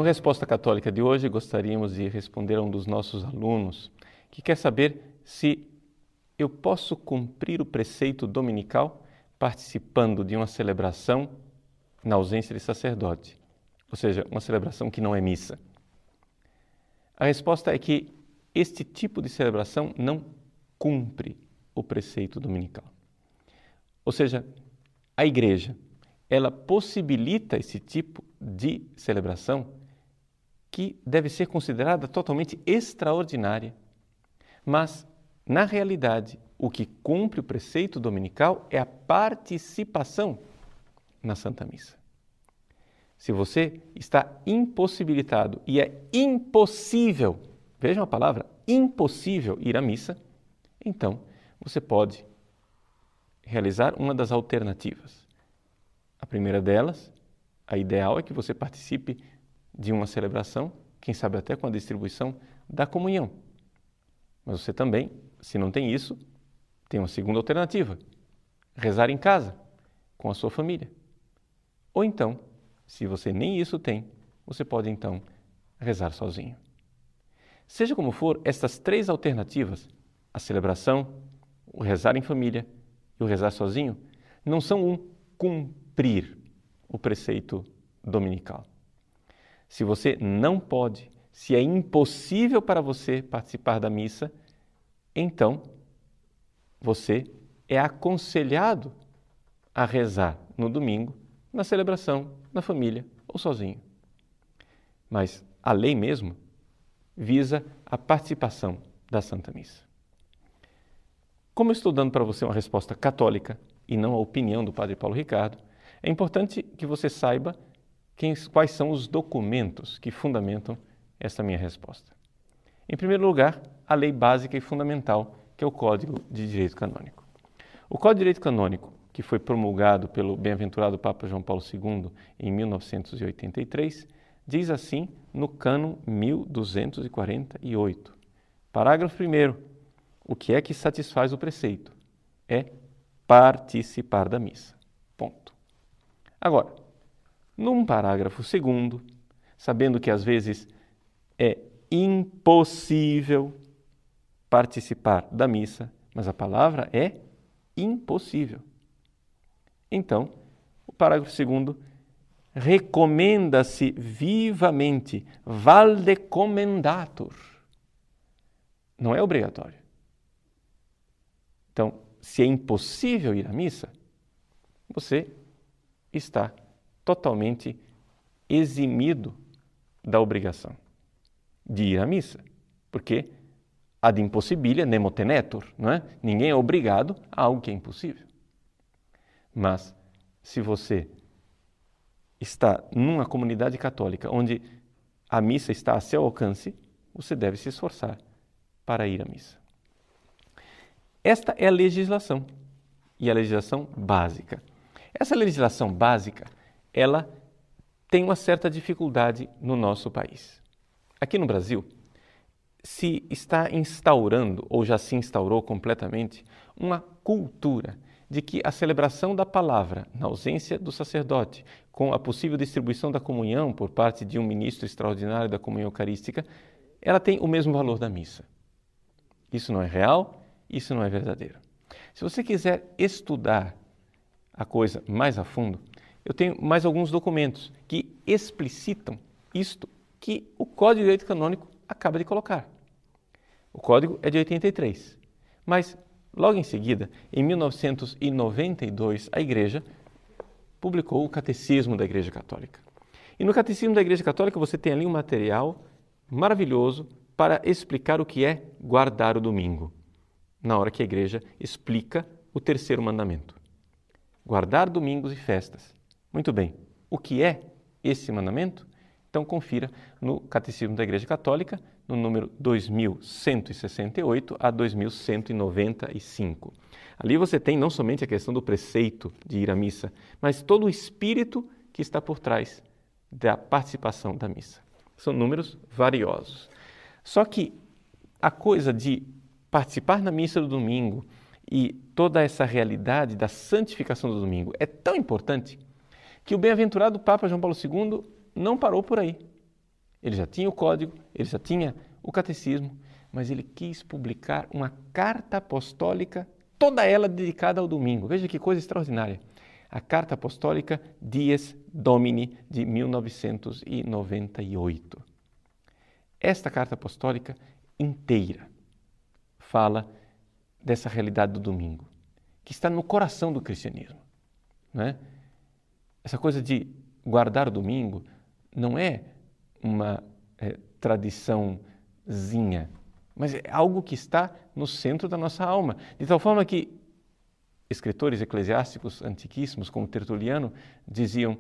No Resposta Católica de hoje, gostaríamos de responder a um dos nossos alunos que quer saber se eu posso cumprir o preceito dominical participando de uma celebração na ausência de sacerdote, ou seja, uma celebração que não é missa. A resposta é que este tipo de celebração não cumpre o preceito dominical. Ou seja, a Igreja, ela possibilita esse tipo de celebração que deve ser considerada totalmente extraordinária. Mas, na realidade, o que cumpre o preceito dominical é a participação na Santa Missa. Se você está impossibilitado e é impossível, vejam a palavra, impossível ir à missa, então você pode realizar uma das alternativas. A primeira delas, a ideal é que você participe de uma celebração, quem sabe até com a distribuição da comunhão. Mas você também, se não tem isso, tem uma segunda alternativa, rezar em casa, com a sua família. Ou então, se você nem isso tem, você pode então rezar sozinho. Seja como for, estas três alternativas, a celebração, o rezar em família e o rezar sozinho, não são um cumprir o preceito dominical. Se você não pode, se é impossível para você participar da missa, então você é aconselhado a rezar no domingo, na celebração, na família ou sozinho. Mas a lei mesmo visa a participação da Santa Missa. Como eu estou dando para você uma resposta católica e não a opinião do Padre Paulo Ricardo, é importante que você saiba quais são os documentos que fundamentam esta minha resposta. Em primeiro lugar, a lei básica e fundamental, que é o Código de Direito Canônico. O Código de Direito Canônico, que foi promulgado pelo bem-aventurado Papa João Paulo II em 1983, diz assim no cânon 1248, parágrafo 1º, o que é que satisfaz o preceito? É participar da missa. Ponto. Agora, num parágrafo 2º, sabendo que às vezes é impossível participar da missa, mas a palavra é impossível. Então, o parágrafo 2º recomenda-se vivamente, valde commendatur. Não é obrigatório. Então, se é impossível ir à missa, você está totalmente eximido da obrigação de ir à missa, porque ad impossibilia nemo tenetur, não é? Ninguém é obrigado a algo que é impossível. Mas, se você está numa comunidade católica onde a missa está a seu alcance, você deve se esforçar para ir à missa. Esta é a legislação, e a legislação básica. Essa legislação básica, ela tem uma certa dificuldade no nosso país. Aqui no Brasil, se está instaurando, ou já se instaurou completamente, uma cultura de que a celebração da palavra, na ausência do sacerdote, com a possível distribuição da comunhão por parte de um ministro extraordinário da comunhão eucarística, ela tem o mesmo valor da missa. Isso não é real, isso não é verdadeiro. Se você quiser estudar a coisa mais a fundo, eu tenho mais alguns documentos que explicitam isto que o Código de Direito Canônico acaba de colocar. O código é de 83, mas logo em seguida, em 1992, a Igreja publicou o Catecismo da Igreja Católica. E no Catecismo da Igreja Católica você tem ali um material maravilhoso para explicar o que é guardar o domingo, na hora que a Igreja explica o terceiro mandamento. Guardar domingos e festas. Muito bem, o que é esse mandamento? Então confira no Catecismo da Igreja Católica, no número 2168 a 2195. Ali você tem não somente a questão do preceito de ir à missa, mas todo o espírito que está por trás da participação da missa. São números valiosos. Só que a coisa de participar na missa do domingo e toda essa realidade da santificação do domingo é tão importante que o bem-aventurado Papa João Paulo II não parou por aí. Ele já tinha o código, ele já tinha o catecismo, mas ele quis publicar uma carta apostólica, toda ela dedicada ao domingo. Veja que coisa extraordinária. A Carta Apostólica Dies Domini de 1998. Esta Carta Apostólica inteira fala dessa realidade do domingo, que está no coração do cristianismo. Não é? Essa coisa de guardar o domingo não é uma tradiçãozinha, mas é algo que está no centro da nossa alma, de tal forma que escritores eclesiásticos antiquíssimos, como Tertuliano, diziam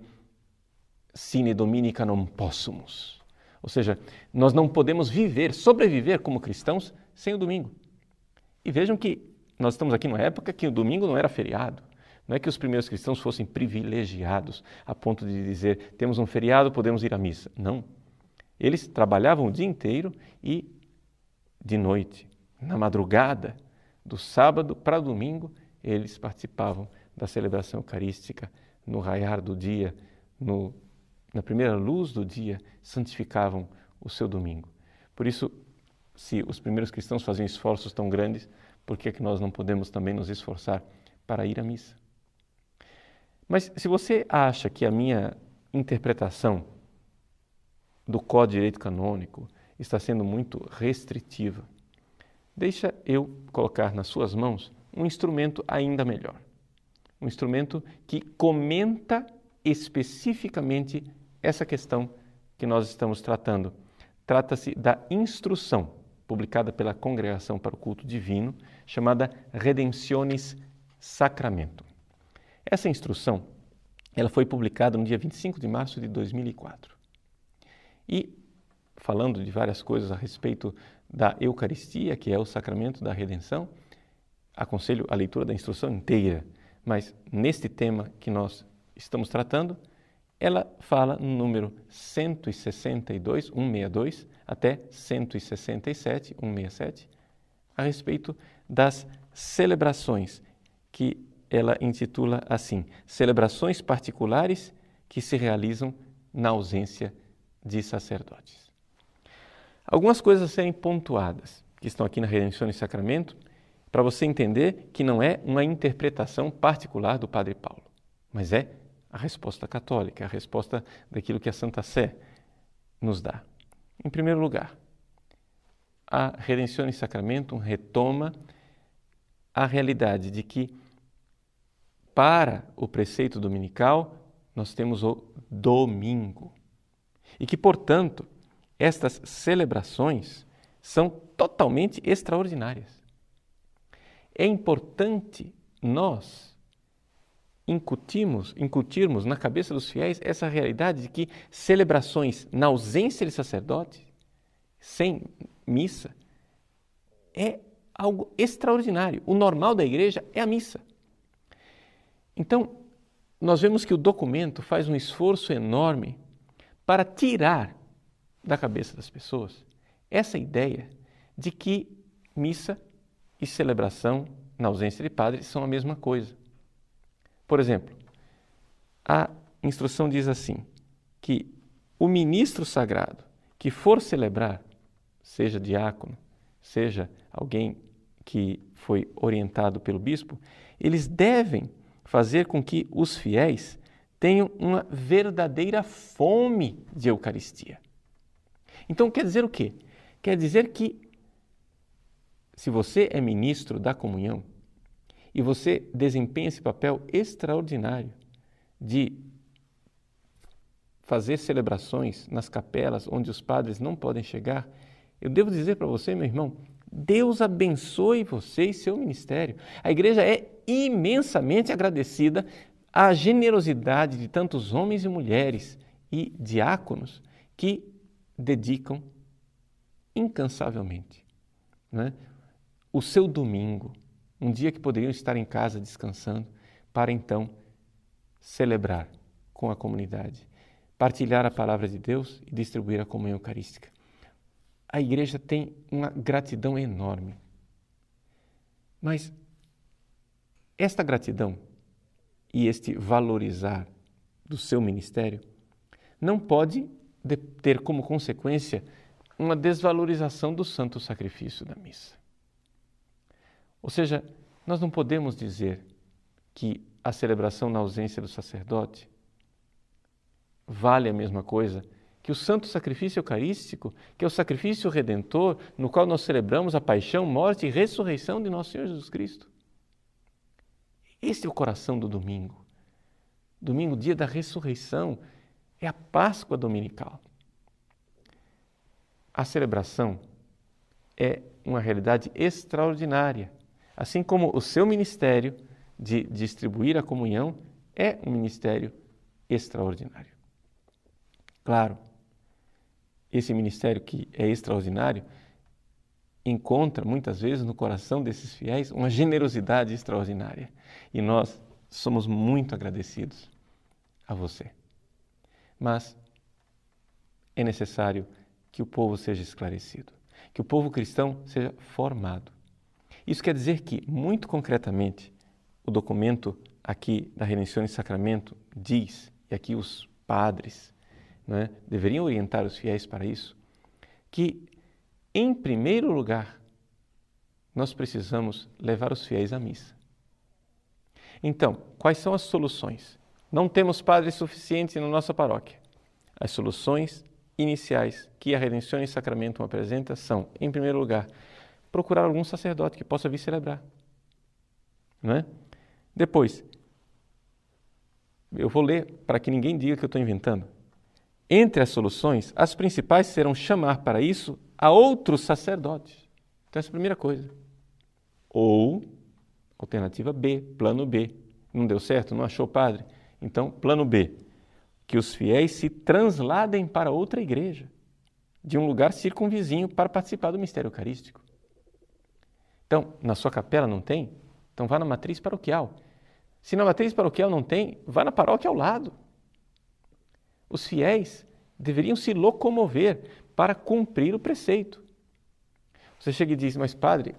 sine dominica non possumus. Ou seja, nós não podemos sobreviver como cristãos sem o domingo. E vejam que nós estamos aqui numa época que o domingo não era feriado. Não é que os primeiros cristãos fossem privilegiados a ponto de dizer, temos um feriado, podemos ir à missa. Não. Eles trabalhavam o dia inteiro e, de noite, na madrugada, do sábado para o domingo, eles participavam da celebração eucarística, no raiar do dia, na primeira luz do dia, santificavam o seu domingo. Por isso, se os primeiros cristãos faziam esforços tão grandes, por que é que nós não podemos também nos esforçar para ir à missa? Mas se você acha que a minha interpretação do Código de Direito Canônico está sendo muito restritiva, deixa eu colocar nas suas mãos um instrumento ainda melhor. Um instrumento que comenta especificamente essa questão que nós estamos tratando. Trata-se da instrução publicada pela Congregação para o Culto Divino, chamada Redemptionis Sacramento. Essa instrução ela foi publicada no dia 25 de março de 2004. E, falando de várias coisas a respeito da Eucaristia, que é o sacramento da redenção, aconselho a leitura da instrução inteira, mas neste tema que nós estamos tratando, ela fala no número 162, 162, até 167, 167, a respeito das celebrações, que ela intitula assim, celebrações particulares que se realizam na ausência de sacerdotes. Algumas coisas a serem pontuadas, que estão aqui na Redenção e Sacramento, para você entender que não é uma interpretação particular do Padre Paulo, mas é a resposta católica, a resposta daquilo que a Santa Sé nos dá. Em primeiro lugar, a Redenção e Sacramento retoma a realidade de que, para o preceito dominical, nós temos o domingo. E que, portanto, estas celebrações são totalmente extraordinárias. É importante nós incutirmos na cabeça dos fiéis essa realidade de que celebrações na ausência de sacerdote, sem missa, é algo extraordinário. O normal da igreja é a missa. Então, nós vemos que o documento faz um esforço enorme para tirar da cabeça das pessoas essa ideia de que missa e celebração na ausência de padre são a mesma coisa. Por exemplo, a instrução diz assim, que o ministro sagrado que for celebrar, seja diácono, seja alguém que foi orientado pelo bispo, eles devem fazer com que os fiéis tenham uma verdadeira fome de Eucaristia. Então, quer dizer o quê? Quer dizer que, se você é ministro da comunhão e você desempenha esse papel extraordinário de fazer celebrações nas capelas onde os padres não podem chegar, eu devo dizer para você, meu irmão, Deus abençoe você e seu ministério. A igreja é imensamente agradecida à generosidade de tantos homens e mulheres e diáconos que dedicam incansavelmente, né, o seu domingo, um dia que poderiam estar em casa descansando, para então celebrar com a comunidade, partilhar a palavra de Deus e distribuir a comunhão eucarística. A igreja tem uma gratidão enorme. Mas esta gratidão e este valorizar do seu ministério não pode ter como consequência uma desvalorização do santo sacrifício da missa. Ou seja, nós não podemos dizer que a celebração na ausência do sacerdote vale a mesma coisa que o santo sacrifício eucarístico, que é o sacrifício redentor, no qual nós celebramos a paixão, morte e ressurreição de nosso Senhor Jesus Cristo. Esse é o coração do domingo. Domingo, dia da ressurreição, é a Páscoa dominical. A celebração é uma realidade extraordinária, assim como o seu ministério de distribuir a comunhão é um ministério extraordinário. Claro, esse ministério que é extraordinário encontra muitas vezes no coração desses fiéis uma generosidade extraordinária e nós somos muito agradecidos a você. Mas é necessário que o povo seja esclarecido, que o povo cristão seja formado. Isso quer dizer que, muito concretamente, o documento aqui da Redenção e Sacramento diz, e aqui os padres deveriam orientar os fiéis para isso, que, em primeiro lugar, nós precisamos levar os fiéis à missa. Então, quais são as soluções? Não temos padres suficientes na nossa paróquia. As soluções iniciais que a Redenção e Sacramento apresenta são, em primeiro lugar, procurar algum sacerdote que possa vir celebrar. Não é? Depois, eu vou ler para que ninguém diga que eu estou inventando. Entre as soluções, as principais serão chamar para isso a outros sacerdotes. Então, essa é a primeira coisa. Ou, alternativa B, plano B. Não deu certo? Não achou padre? Então, plano B. Que os fiéis se transladem para outra igreja, de um lugar circunvizinho, para participar do mistério eucarístico. Então, na sua capela não tem? Então, vá na matriz paroquial. Se na matriz paroquial não tem, vá na paróquia ao lado. Os fiéis deveriam se locomover para cumprir o preceito. Você chega e diz, mas padre,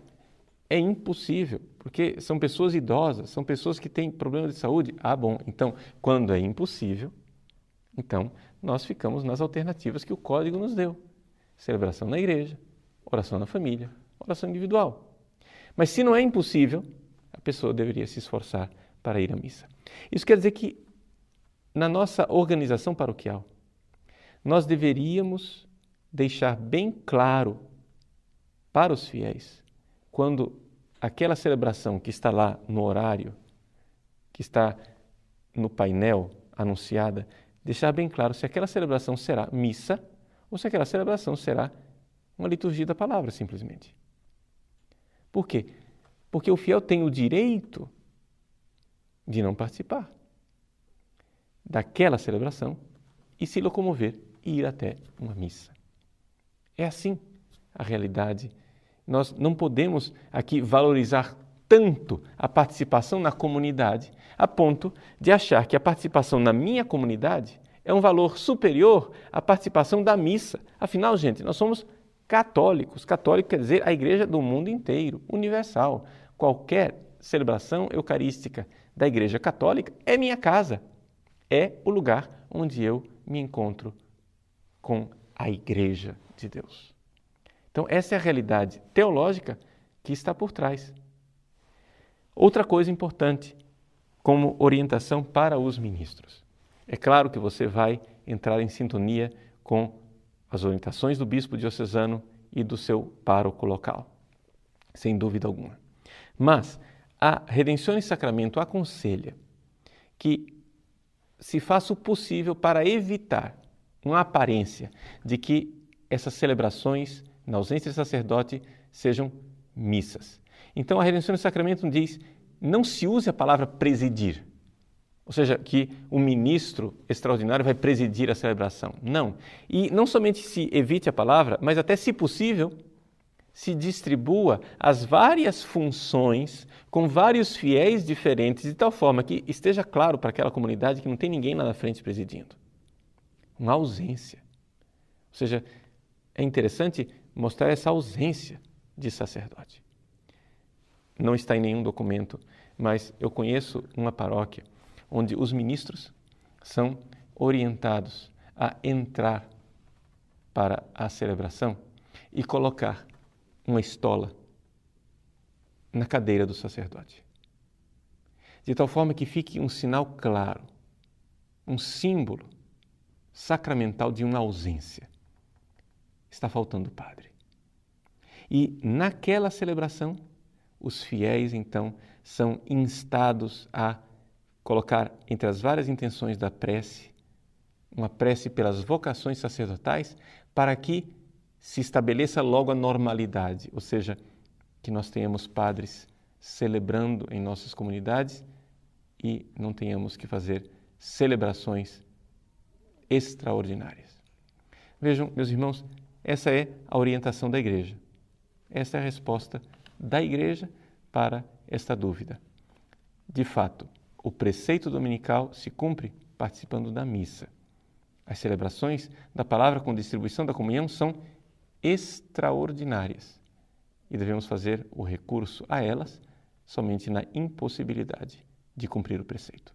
é impossível, porque são pessoas idosas, são pessoas que têm problemas de saúde. Ah, bom, então, quando é impossível, então nós ficamos nas alternativas que o Código nos deu. Celebração na igreja, oração na família, oração individual. Mas se não é impossível, a pessoa deveria se esforçar para ir à missa. Isso quer dizer que, na nossa organização paroquial, nós deveríamos deixar bem claro para os fiéis, quando aquela celebração que está lá no horário, que está no painel anunciada, deixar bem claro se aquela celebração será missa ou se aquela celebração será uma liturgia da palavra, simplesmente. Por quê? Porque o fiel tem o direito de não participar daquela celebração e se locomover e ir até uma missa. É assim a realidade. Nós não podemos aqui valorizar tanto a participação na comunidade a ponto de achar que a participação na minha comunidade é um valor superior à participação da missa. Afinal, gente, nós somos católicos. Católico quer dizer a igreja do mundo inteiro, universal. Qualquer celebração eucarística da igreja católica é minha casa. É o lugar onde eu me encontro com a igreja de Deus. Então, essa é a realidade teológica que está por trás. Outra coisa importante, como orientação para os ministros. É claro que você vai entrar em sintonia com as orientações do bispo diocesano e do seu pároco local, sem dúvida alguma. Mas a Redenção e Sacramento aconselha que se faça o possível para evitar uma aparência de que essas celebrações, na ausência de sacerdote, sejam missas. Então, a Redenção e Sacramento diz, não se use a palavra presidir, ou seja, que o ministro extraordinário vai presidir a celebração. Não. E não somente se evite a palavra, mas até, se possível, se distribua as várias funções com vários fiéis diferentes, de tal forma que esteja claro para aquela comunidade que não tem ninguém lá na frente presidindo. Uma ausência. Ou seja, é interessante mostrar essa ausência de sacerdote. Não está em nenhum documento, mas eu conheço uma paróquia onde os ministros são orientados a entrar para a celebração e colocar uma estola na cadeira do sacerdote, de tal forma que fique um sinal claro, um símbolo sacramental de uma ausência. Está faltando o padre. E naquela celebração, os fiéis, então, são instados a colocar entre as várias intenções da prece, uma prece pelas vocações sacerdotais, para que se estabeleça logo a normalidade, ou seja, que nós tenhamos padres celebrando em nossas comunidades e não tenhamos que fazer celebrações extraordinárias. Vejam, meus irmãos, essa é a orientação da Igreja. Essa é a resposta da Igreja para esta dúvida. De fato, o preceito dominical se cumpre participando da missa. As celebrações da palavra com distribuição da comunhão são extraordinárias e devemos fazer o recurso a elas somente na impossibilidade de cumprir o preceito.